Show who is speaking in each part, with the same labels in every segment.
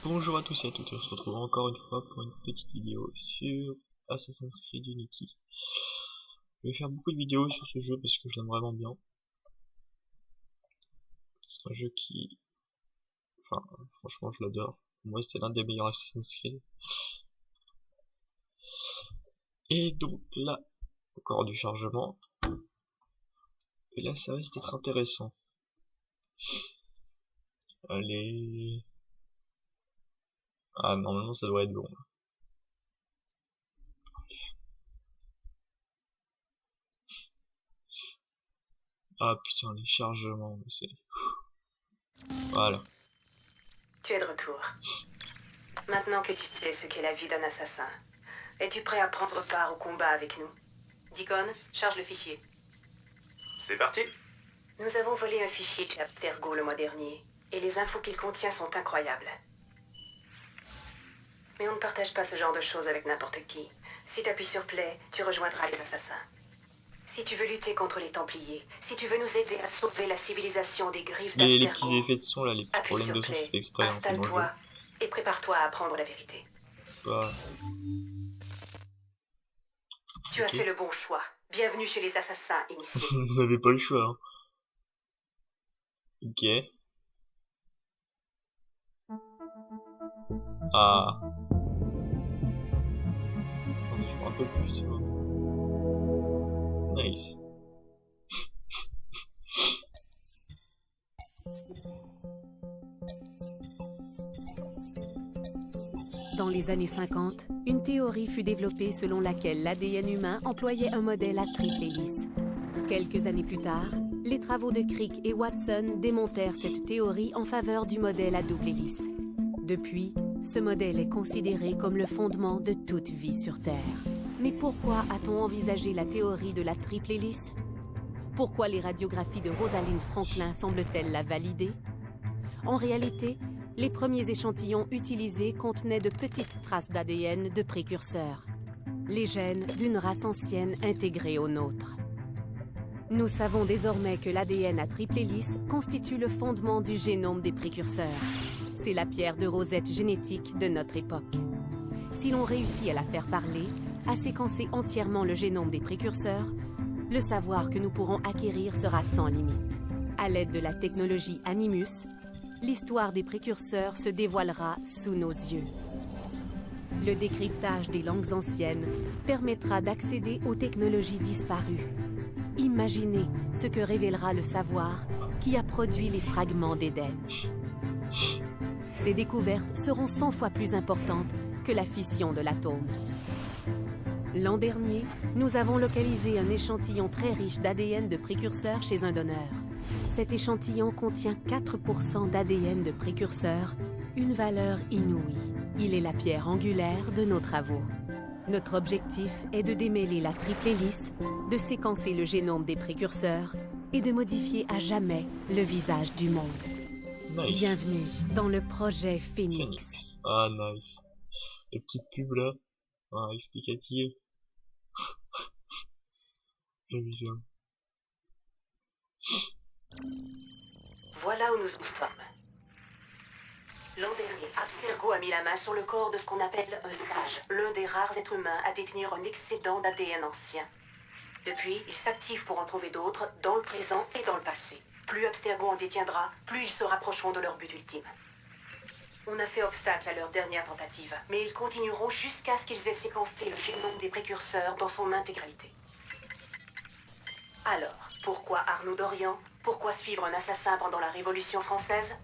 Speaker 1: Bonjour à tous et à toutes, on se retrouve encore une fois pour une petite vidéo sur Assassin's Creed Unity. Je vais faire beaucoup de vidéos sur ce jeu parce que je l'aime vraiment bien. C'est un jeu qui... Enfin, franchement je l'adore. Pour moi c'est l'un des meilleurs Assassin's Creed. Et donc là, encore du chargement. Et là ça risque d'être intéressant. Allez... Ah, normalement ça devrait être bon. Ah putain, les chargements, c'est... Voilà.
Speaker 2: Tu es de retour. Maintenant que tu sais ce qu'est la vie d'un assassin, es-tu prêt à prendre part au combat avec nous? Deacon, charge le fichier.
Speaker 3: C'est parti.
Speaker 2: Nous avons volé un fichier chez Abstergo le mois dernier, et les infos qu'il contient sont incroyables. Mais on ne partage pas ce genre de choses avec n'importe qui. Si tu appuies sur Play, tu rejoindras les assassins. Si tu veux lutter contre les Templiers, si tu veux nous aider à sauver la civilisation des griffes
Speaker 1: Les
Speaker 2: d'Abstergo,
Speaker 1: petits effets de son là, les petits
Speaker 2: appuie
Speaker 1: problèmes
Speaker 2: sur
Speaker 1: de son, c'est
Speaker 2: Play,
Speaker 1: fait exprès, hein, c'est dans le jeu.
Speaker 2: installe-toi et prépare-toi à apprendre la vérité.
Speaker 1: Bah...
Speaker 2: Tu as fait le bon choix. Bienvenue chez les assassins initiés.
Speaker 1: On n'avait pas le choix, hein. Ok. Ah. Attendez, je vois un peu plus. Hein. Nice.
Speaker 4: Dans les années 50, une théorie fut développée selon laquelle l'ADN humain employait un modèle à triple hélice. Quelques années plus tard, les travaux de Crick et Watson démontèrent cette théorie en faveur du modèle à double hélice. Depuis, ce modèle est considéré comme le fondement de toute vie sur Terre. Mais pourquoi a-t-on envisagé la théorie de la triple hélice? Pourquoi les radiographies de Rosalind Franklin semblent-elles la valider? En réalité, les premiers échantillons utilisés contenaient de petites traces d'ADN de précurseurs, les gènes d'une race ancienne intégrée aux nôtres. Nous savons désormais que l'ADN à triple hélice constitue le fondement du génome des précurseurs. C'est la pierre de Rosette génétique de notre époque. Si l'on réussit à la faire parler, à séquencer entièrement le génome des précurseurs, le savoir que nous pourrons acquérir sera sans limite. À l'aide de la technologie Animus, l'histoire des précurseurs se dévoilera sous nos yeux. Le décryptage des langues anciennes permettra d'accéder aux technologies disparues. Imaginez ce que révélera le savoir qui a produit les fragments d'Éden. Ces découvertes seront 100 fois plus importantes que la fission de l'atome. L'an dernier, nous avons localisé un échantillon très riche d'ADN de précurseurs chez un donneur. Cet échantillon contient 4% d'ADN de précurseurs, une valeur inouïe. Il est la pierre angulaire de nos travaux. Notre objectif est de démêler la triple hélice, de séquencer le génome des précurseurs et de modifier à jamais le visage du monde.
Speaker 1: Nice.
Speaker 4: Bienvenue dans le projet Phoenix.
Speaker 1: Phoenix. Ah, nice. Les petites pubs là. Ah, explicative. J'aime bien.
Speaker 2: Voilà où nous en sommes. L'an dernier, Abstergo a mis la main sur le corps de ce qu'on appelle un sage, l'un des rares êtres humains à détenir un excédent d'ADN ancien. Depuis, il s'active pour en trouver d'autres, dans le présent et dans le passé. Plus Abstergo en détiendra, plus ils se rapprocheront de leur but ultime. On a fait obstacle à leur dernière tentative, mais ils continueront jusqu'à ce qu'ils aient séquencé le génome des précurseurs dans son intégralité. Alors, pourquoi Arnaud Dorian? Pourquoi suivre un assassin pendant la Révolution française?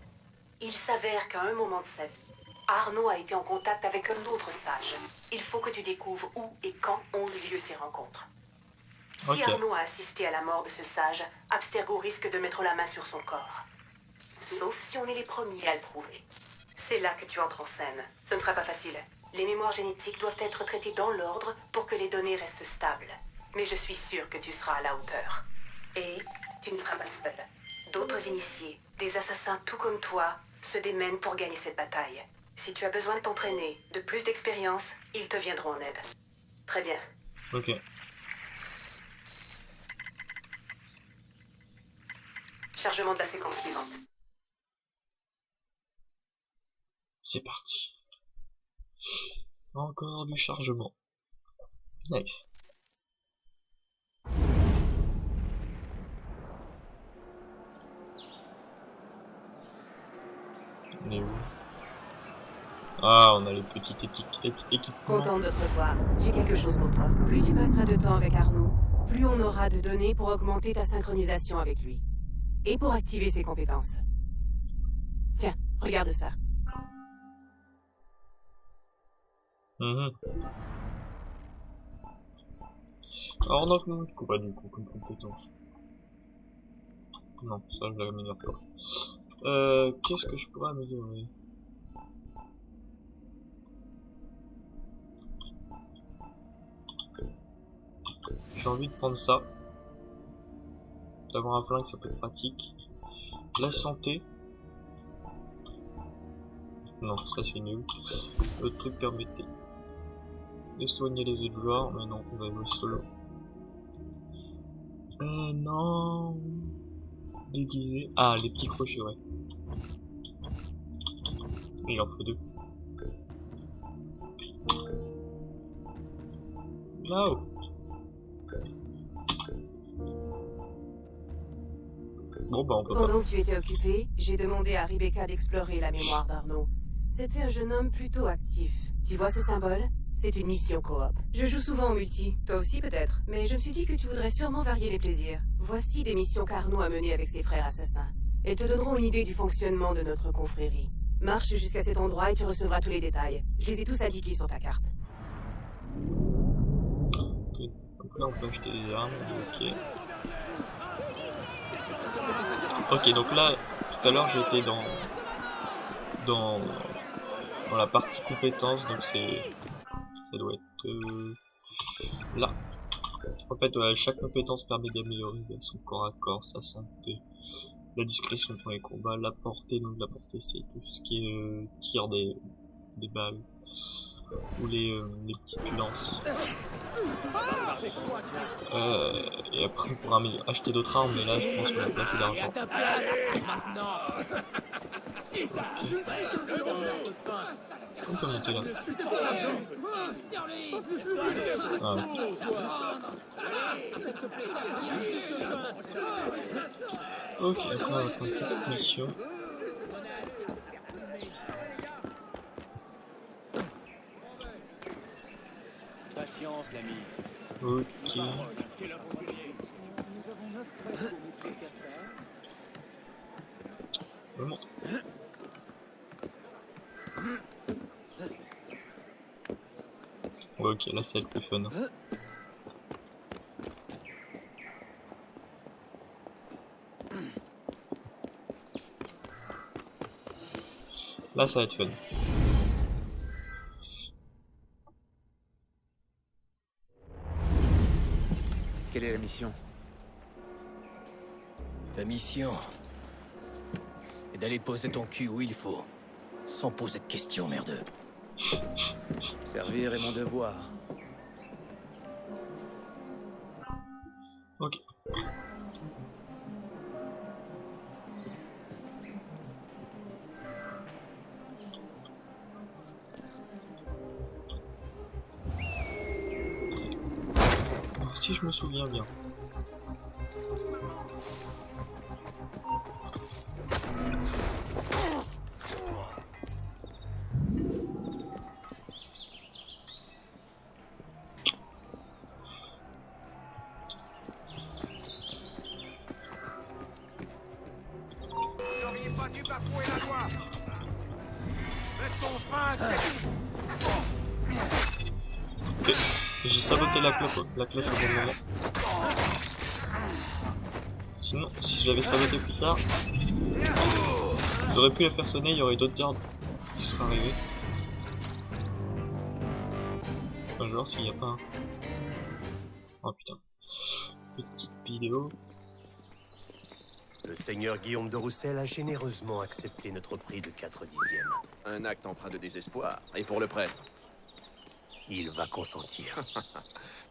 Speaker 2: Il s'avère qu'à un moment de sa vie, Arnaud a été en contact avec un autre sage. Il faut que tu découvres où et quand ont eu lieu ces rencontres. Si
Speaker 1: Ok.
Speaker 2: Arnaud a assisté à la mort de ce sage, Abstergo risque de mettre la main sur son corps. Sauf si on est les premiers à le prouver. C'est là que tu entres en scène. Ce ne sera pas facile. Les mémoires génétiques doivent être traitées dans l'ordre pour que les données restent stables. Mais je suis sûre que tu seras à la hauteur. Et tu ne seras pas seul. D'autres initiés, des assassins tout comme toi, se démènent pour gagner cette bataille. Si tu as besoin de t'entraîner, de plus d'expérience, ils te viendront en aide. Très bien.
Speaker 1: Ok.
Speaker 2: Chargement de la séquence suivante.
Speaker 1: C'est parti. Encore du chargement. Nice. On est où? Ah, on a les petites équipements.
Speaker 4: Contente de te revoir. J'ai quelque chose pour toi. Plus tu passeras de temps avec Arnaud, plus on aura de données pour augmenter ta synchronisation avec lui. Et pour activer ses compétences. Tiens, regarde ça.
Speaker 1: Alors on augmente quoi du coup comme compétence? Non, ça je l'améliore pas. Qu'est-ce que je pourrais améliorer? J'ai envie de prendre ça. D'avoir un flingue, ça peut être pratique. La santé. Non, ça c'est nul. Le truc permettait de soigner les autres joueurs, mais non, on va jouer solo. Non. Déguisé. Ah, les petits crochets, ouais. Il en faut 2. Là-haut. Bon bah on peut pas.
Speaker 4: Pendant que tu étais occupé, j'ai demandé à Rebecca d'explorer la mémoire d'Arnaud. C'était un jeune homme plutôt actif. Tu vois ce symbole? C'est une mission coop. Je joue souvent en multi, toi aussi peut-être, mais je me suis dit que tu voudrais sûrement varier les plaisirs. Voici des missions qu'Arnaud a menées avec ses frères assassins. Elles te donneront une idée du fonctionnement de notre confrérie. Marche jusqu'à cet endroit et tu recevras tous les détails. Je les ai tous indiqués sur ta carte.
Speaker 1: Okay. Donc là on peut acheter des armes, ok. Ok, donc là, tout à l'heure j'étais dans la partie compétences, donc ça doit être là. En fait, chaque compétence permet d'améliorer son corps à corps, sa santé, la discrétion pendant les combats, la portée. Donc la portée c'est tout ce qui est tir des balles ou les petites lances. Et après on pourra acheter d'autres armes, mais là je pense qu'on a pas assez d'argent. On peut monter là. Ah. Ok, après on va faire une petite mission.
Speaker 5: Patience, l'ami.
Speaker 1: Ok. On monte. Ok, là ça va être plus fun. Là ça va être fun.
Speaker 5: Quelle est la mission?
Speaker 6: Ta mission est d'aller poser ton cul où il faut, sans poser de questions, merdeux.
Speaker 5: Servir est mon devoir.
Speaker 1: Ok. Alors, si je me souviens bien. Ok, j'ai saboté la cloche au bon moment. Sinon, si je l'avais saboté plus tard, j'aurais pu la faire sonner, il y aurait d'autres gardes qui seraient arrivés. Enfin, genre s'il n'y a pas un... Oh putain. Petite vidéo.
Speaker 7: Le seigneur Guillaume de Roussel a généreusement accepté notre prix de 4 dixièmes.
Speaker 3: Un acte empreint de désespoir. Et pour le prêtre?
Speaker 7: Il va consentir.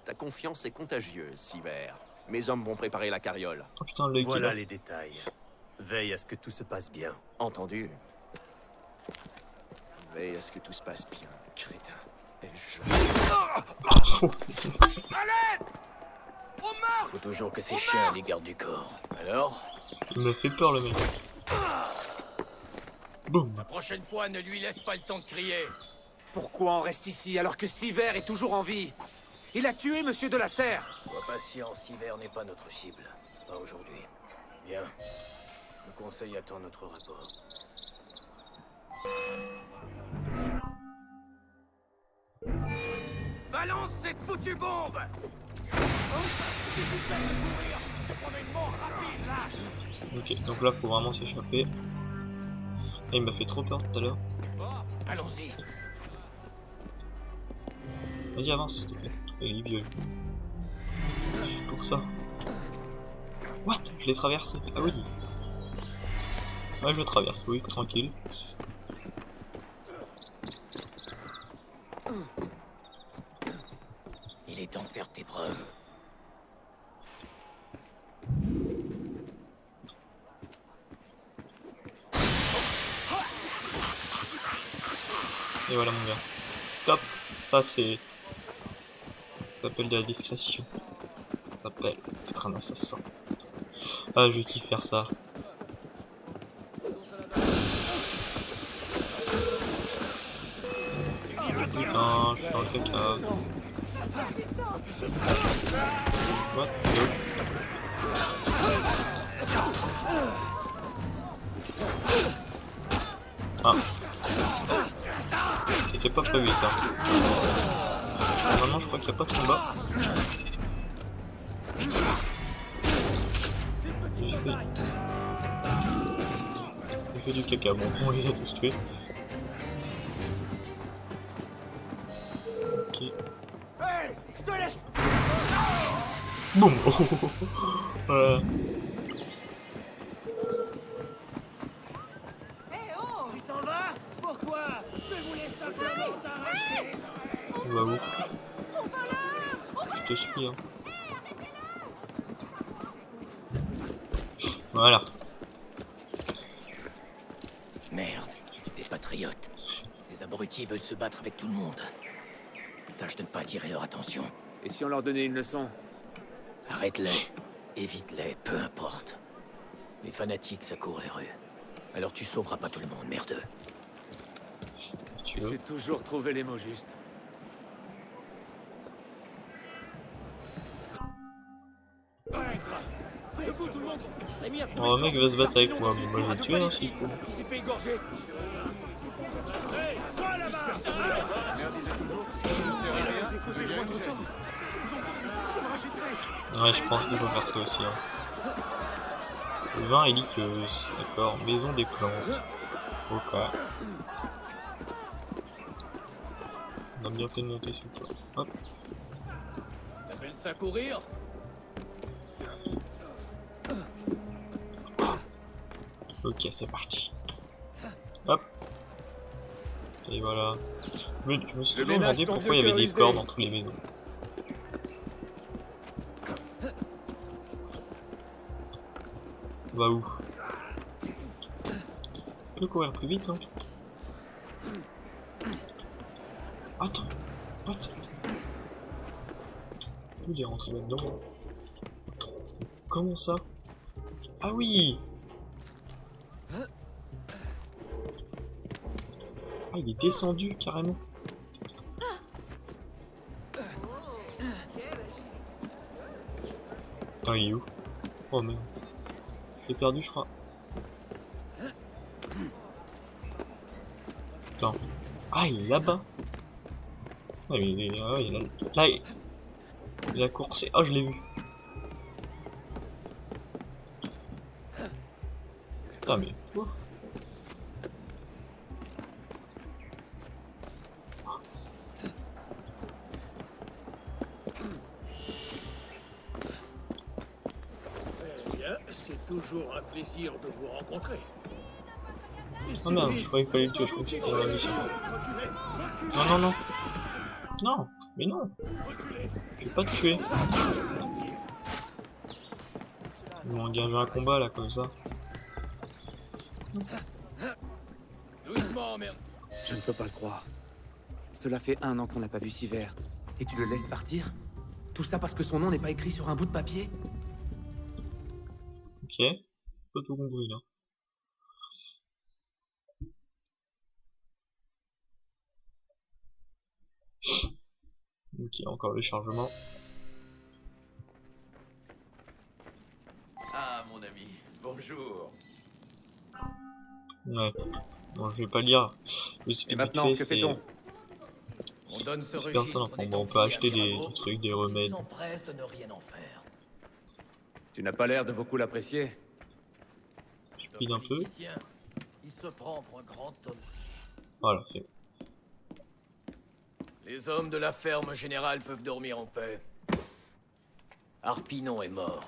Speaker 3: Ta confiance est contagieuse, Siver. Mes hommes vont préparer la carriole.
Speaker 1: Oh putain, le
Speaker 7: Voilà les détails. Veille à ce que tout se passe bien.
Speaker 3: Entendu. Veille à ce que tout se passe bien, crétin. Et je...
Speaker 6: Faut toujours que ces chiens les gardent du corps. Alors,
Speaker 1: Il m'a fait peur le mec. Boum.
Speaker 6: la prochaine fois, ne lui laisse pas le temps de crier.
Speaker 5: Pourquoi on reste ici alors que Siver est toujours en vie? Il a tué Monsieur de la Serre.
Speaker 6: Sois patient, Siver n'est pas notre cible. Pas aujourd'hui. Bien. Le conseil attend notre rapport.
Speaker 5: Balance cette foutue bombe!
Speaker 1: Ok, donc là faut vraiment s'échapper. Ah, il m'a fait trop peur tout à l'heure.
Speaker 6: Allons-y.
Speaker 1: Vas-y avance s'il te plaît. Il est vieux. C'est pour ça. What? Je l'ai traversé. Ah oui. Ouais je traverse, oui, tranquille.
Speaker 6: Il est temps de faire tes preuves.
Speaker 1: Et voilà mon gars. Top. Ça c'est... Ça s'appelle de la discrétion. Ça s'appelle être un assassin. Ah je kiffe faire ça. Putain, je suis dans le caca. What? Yo. Ah. C'était pas prévu ça. Normalement je crois qu'il n'y a pas de combat. J'ai fait du caca, bon on les a tous tués. Ok.
Speaker 5: Hey, je te laisse.
Speaker 1: Boum. Voilà.
Speaker 5: Tu t'en vas? Pourquoi? Je voulais simplement t'arracher.
Speaker 1: On va où? Je te suis hein. Voilà.
Speaker 6: Merde, des patriotes. Ces abrutis veulent se battre avec tout le monde. Tâche de ne pas attirer leur attention.
Speaker 5: Et si on leur donnait une leçon?
Speaker 6: Arrête-les, évite-les, peu importe. Les fanatiques, ça court les rues. Alors tu sauveras pas tout le monde, merdeux.
Speaker 1: Tu veux?
Speaker 5: C'est toujours trouver les mots justes.
Speaker 1: Oh, un mec va se battre avec moi, mais moi je vais le tuer hein, s'il faut.
Speaker 5: Il s'est fait égorger.
Speaker 1: Ouais, je pense qu'il faut faire ça aussi. Hein. Le vin est liqueuse, d'accord. Maison des plantes. Ok. On a bien fait de monter sur toi. Hop.
Speaker 6: T'appelles ça courir?
Speaker 1: Ok, c'est parti. Hop. Et voilà. Je me suis toujours demandé pourquoi il y avait des corps dans tous les maisons. On va où? On peut courir plus vite, hein. Attends. What? Il est rentré là-dedans. Comment ça? Ah oui! Ah, il est descendu carrément. Attends, il est où? Oh merde. Je l'ai perdu, je crois. Attends. Ah, il est là-bas. Ah, il est là. Là, il a coursé. Ah, je l'ai vu. Putain, mais quoi?
Speaker 5: C'est toujours un plaisir de vous rencontrer.
Speaker 1: Oh merde, je croyais qu'il fallait le tuer, je croyais que c'était la mission. Non, non, non. Non, mais non. Je vais pas te tuer. Ils vont engager un combat là, comme ça.
Speaker 6: Doucement, merde.
Speaker 5: Je ne peux pas le croire. Cela fait 1 an qu'on n'a pas vu Siver. Et tu le laisses partir? Tout ça parce que son nom n'est pas écrit sur un bout de papier?
Speaker 1: Ok, pas tout compris là. Ok, encore le chargement.
Speaker 6: Ah, mon ami, bonjour.
Speaker 1: Ouais, bon, je vais pas lire. Je sais
Speaker 5: Et
Speaker 1: vite
Speaker 5: maintenant,
Speaker 1: fait,
Speaker 5: que
Speaker 1: c'est
Speaker 5: fait-on?
Speaker 6: On donne ce
Speaker 1: c'est personne,
Speaker 6: registre
Speaker 1: enfin,
Speaker 6: des
Speaker 1: bon, on peut
Speaker 6: Templiers
Speaker 1: acheter
Speaker 6: à
Speaker 1: des
Speaker 6: Mirabeau,
Speaker 1: trucs, des
Speaker 6: et
Speaker 1: remèdes.
Speaker 6: il s'empresse de ne rien en faire.
Speaker 5: Tu n'as pas l'air de beaucoup l'apprécier.
Speaker 1: Je pile un peu.
Speaker 6: Il se prend pour un grand homme.
Speaker 1: Voilà, c'est
Speaker 6: Les hommes de la ferme générale peuvent dormir en paix. Harpinon est mort.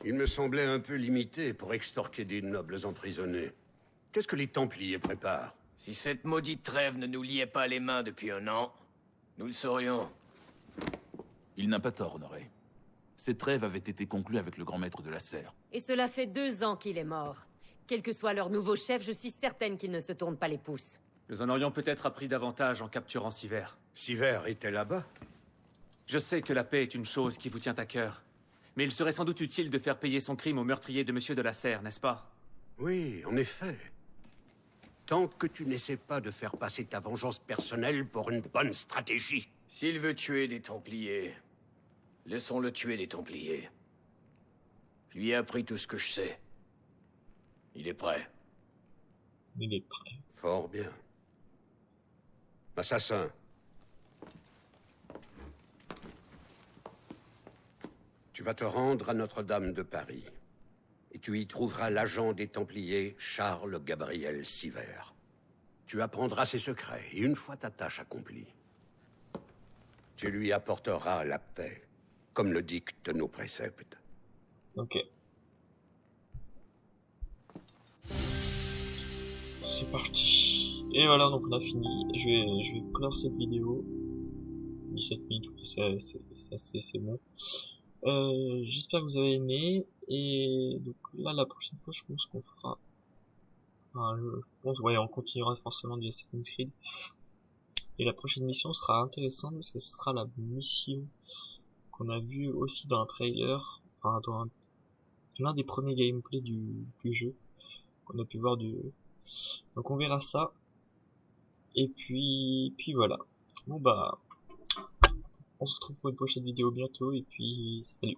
Speaker 7: Il me semblait un peu limité pour extorquer des nobles emprisonnés. Qu'est-ce que les Templiers préparent?
Speaker 6: Si cette maudite trêve ne nous liait pas les mains depuis 1 an, nous le saurions.
Speaker 8: Il n'a pas tort, Honoré. Cette trêve avait été conclue avec le grand maître de la serre.
Speaker 9: Et cela fait 2 ans qu'il est mort. Quel que soit leur nouveau chef, je suis certaine qu'ils ne se tournent pas les pouces.
Speaker 5: Nous en aurions peut-être appris davantage en capturant Siver.
Speaker 7: Siver était là-bas?
Speaker 5: Je sais que la paix est une chose qui vous tient à cœur. Mais il serait sans doute utile de faire payer son crime au meurtrier de Monsieur de la Serre, n'est-ce pas?
Speaker 7: Oui, en effet. Tant que tu n'essaies pas de faire passer ta vengeance personnelle pour une bonne stratégie.
Speaker 6: S'il veut tuer des Templiers, laissons-le tuer les Templiers. Je lui ai appris tout ce que je sais. Il est prêt.
Speaker 1: il est prêt.
Speaker 7: Fort bien. Assassin. Tu vas te rendre à Notre-Dame de Paris. Et tu y trouveras l'agent des Templiers, Charles Gabriel Siver. Tu apprendras ses secrets, et une fois ta tâche accomplie, tu lui apporteras la paix, comme le dictent nos préceptes.
Speaker 1: Ok. C'est parti. Et voilà, donc on a fini. Je vais clore cette vidéo. 17 minutes, c'est bon. J'espère que vous avez aimé. Et donc là, la prochaine fois, je pense qu'on fera... Enfin, je pense, ouais, on continuera forcément du Assassin's Creed. Et la prochaine mission sera intéressante parce que ce sera la mission qu'on a vue aussi dans un trailer. Enfin, dans l'un des premiers gameplays du jeu. Qu'on a pu voir du... Donc on verra ça. Et puis voilà. Bon bah, on se retrouve pour une prochaine vidéo bientôt. Et puis salut.